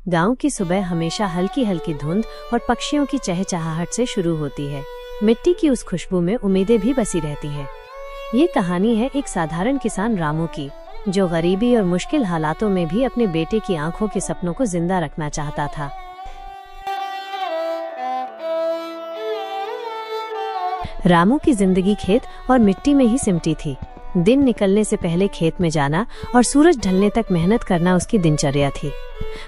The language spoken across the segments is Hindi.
गांव की सुबह हमेशा हल्की हल्की धुंध और पक्षियों की चहचहाहट से शुरू होती है। मिट्टी की उस खुशबू में उम्मीदें भी बसी रहती हैं। ये कहानी है एक साधारण किसान रामू की, जो गरीबी और मुश्किल हालातों में भी अपने बेटे की आंखों के सपनों को जिंदा रखना चाहता था। रामू की जिंदगी खेत और मिट्टी में ही सिमटी थी। दिन निकलने से पहले खेत में जाना और सूरज ढलने तक मेहनत करना उसकी दिनचर्या थी।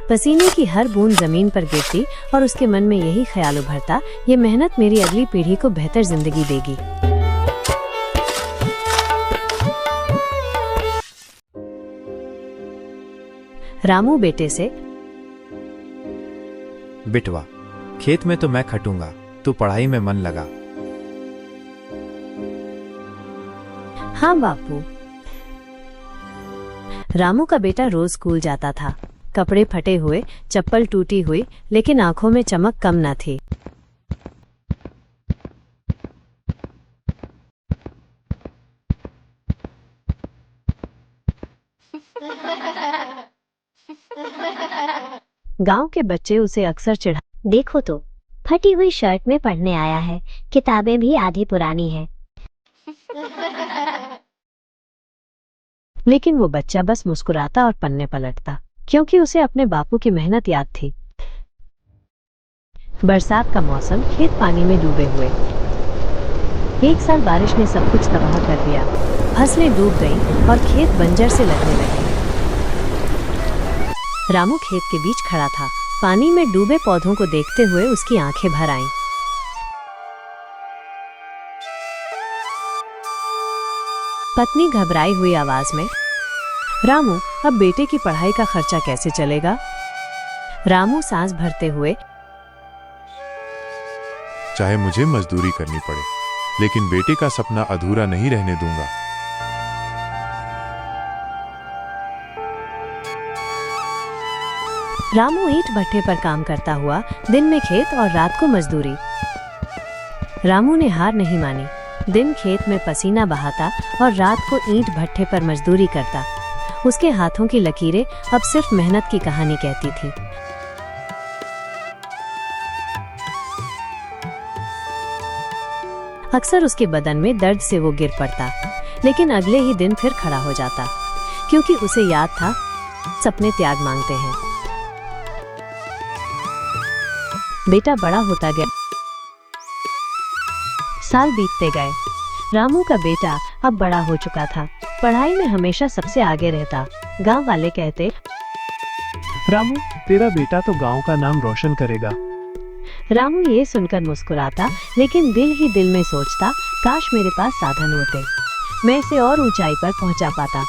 पसीने की हर बूंद जमीन पर गिरती और उसके मन में यही ख्याल उभरता, ये मेहनत मेरी अगली पीढ़ी को बेहतर जिंदगी देगी। रामू बेटे से, बिटवा, खेत में तो मैं खटूंगा, तू पढ़ाई में मन लगा। हाँ बापू। रामू का बेटा रोज स्कूल जाता था। कपड़े फटे हुए, चप्पल टूटी हुई, लेकिन आंखों में चमक कम न थी। गांव के बच्चे उसे अक्सर चिढ़ा, देखो तो, फटी हुई शर्ट में पढ़ने आया है, किताबें भी आधी पुरानी है। लेकिन वो बच्चा बस मुस्कुराता और पन्ने पलटता, क्योंकि उसे अपने बापू की मेहनत याद थी। बरसात का मौसम, खेत पानी में डूबे हुए। एक साल बारिश ने सब कुछ तबाह कर दिया। फसलें डूब गईं और खेत बंजर से लगने लगे। रामू खेत के बीच खड़ा था। पानी में डूबे पौधों को देखते हुए उसकी आंखें भर आईं। पत्नी घबराई हुई आवाज में, रामू, अब बेटे की पढ़ाई का खर्चा कैसे चलेगा? रामू सांस भरते हुए, चाहे मुझे मजदूरी करनी पड़े, लेकिन बेटे का सपना अधूरा नहीं रहने दूंगा। रामू ईंट भट्ठे पर काम करता हुआ दिन में खेत और रात को मजदूरी। रामू ने हार नहीं मानी। दिन खेत में पसीना बहाता और रात को ईंट भट्ठे पर मजदूरी करता। उसके हाथों की लकीरें अब सिर्फ मेहनत की कहानी कहती थी। अक्सर उसके बदन में दर्द से वो गिर पड़ता, लेकिन अगले ही दिन फिर खड़ा हो जाता, क्योंकि उसे याद था, सपने त्याग मांगते हैं। बेटा बड़ा होता गया। साल बीतते गए। रामू का बेटा अब बड़ा हो चुका था। पढ़ाई में हमेशा सबसे आगे रहता। गांव वाले कहते, रामू, तेरा बेटा तो गांव का नाम रोशन करेगा। रामू ये सुनकर मुस्कुराता, लेकिन दिल ही दिल में सोचता, काश मेरे पास साधन होते, मैं इसे और ऊंचाई पर पहुंचा पाता।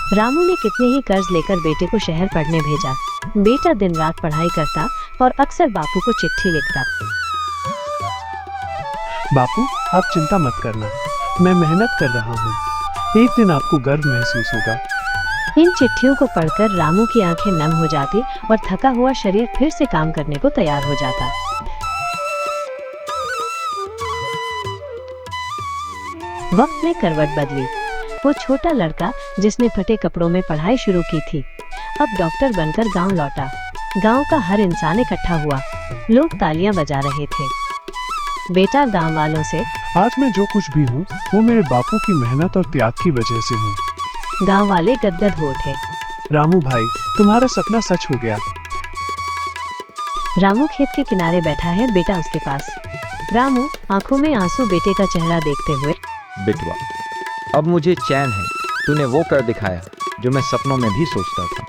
रामू ने कितने ही कर्ज लेकर बेटे को शहर पढ़ने भेजा। बेटा दिन रात पढ़ाई करता और अक्सर बापू को चिट्ठी लिखता। बापू, आप चिंता मत करना, मैं मेहनत कर रहा हूँ, एक दिन आपको गर्व महसूस होगा। इन चिट्ठियों को पढ़कर रामू की आंखें नम हो जाती और थका हुआ शरीर फिर से काम करने को तैयार हो जाता। वक्त ने करवट बदली। वो छोटा लड़का जिसने फटे कपड़ों में पढ़ाई शुरू की थी, अब डॉक्टर बनकर गांव लौटा। गांव का हर इंसान इकट्ठा हुआ। लोग तालियां बजा रहे थे। बेटा गांव वालों से, आज मैं जो कुछ भी हूँ वो मेरे बापू की मेहनत और त्याग की वजह से हूँ। गांव वाले गदगद हो उठे। रामू भाई, तुम्हारा सपना सच हो गया। रामू खेत के किनारे बैठा है, बेटा उसके पास। रामू आंखों में आंसू बेटे का चेहरा देखते हुए, बिटवा, अब मुझे चैन है, तूने वो कर दिखाया जो मैं सपनों में भी सोचता था।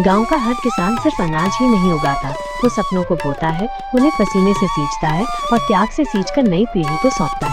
गांव का हर किसान सिर्फ अनाज ही नहीं उगाता, वो सपनों को बोता है, उन्हें पसीने से सींचता है और त्याग से सींचकर नई पीढ़ी को सौंपता है।